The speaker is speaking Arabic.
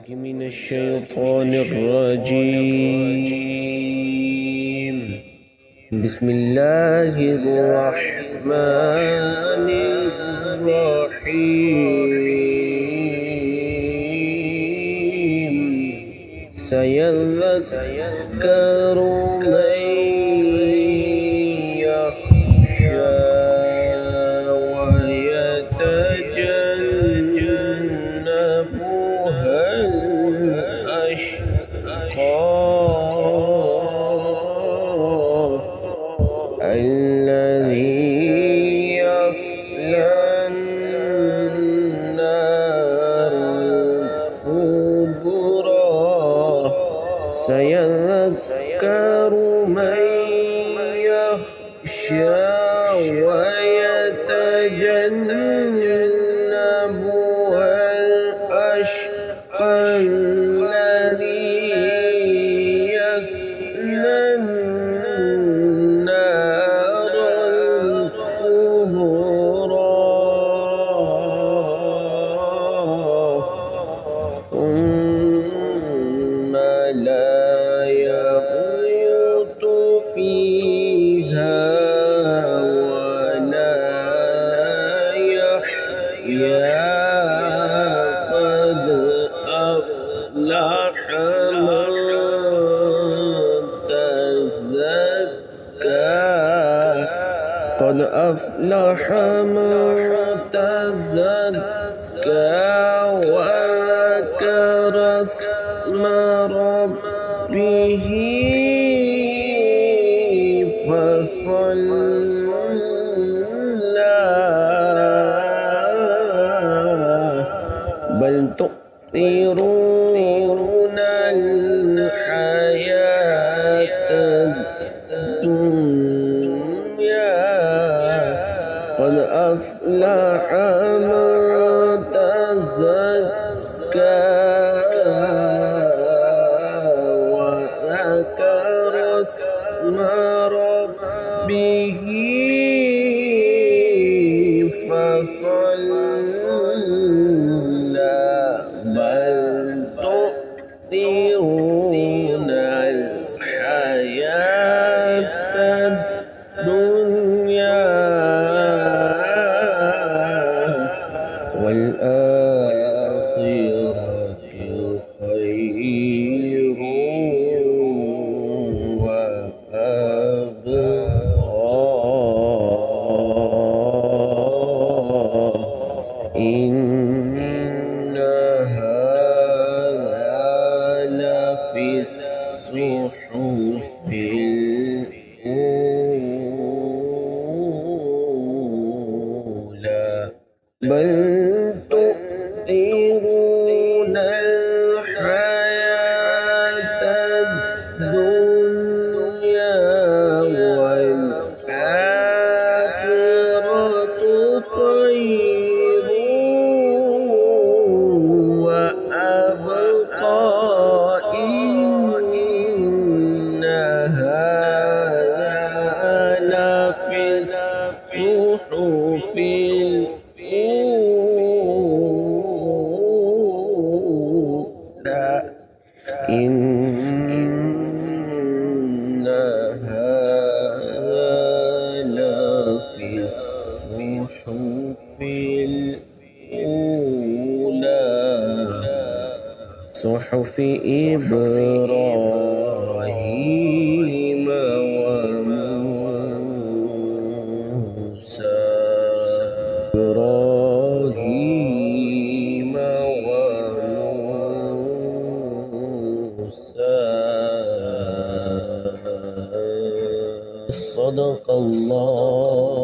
من الشيطان الرجيم. بسم الله الرحمن الرحيم. سيذكر من يخشى ويتجنبها الأشقى الذي يصلى النار الكبرى. سيذكر من يخشى ويتجنبها الأشقى الذي يصلى النار الكبرى ثم لا يموت فيها ولا يحيا. قد أفلح من تزكى. قد أفلح من تزكى وذكر اسم ربه فصلى. بل تؤثرون الحياة الدنيا. قد أفلح من تزكى وذكر اسم ربه فصلى. بل تؤثرون الحياة الدنيا والآخرة خير وأبقى. إن هذا لفي الصحف الأولى. بل تؤثرون الحياة الدنيا والآخرة خير وأبقى. إن هذا لفي الصحف الأولى. إن هذا لفي الصحف الأولى صحف إبراهيم وموسى. إبراهيم وموسى. صدق الله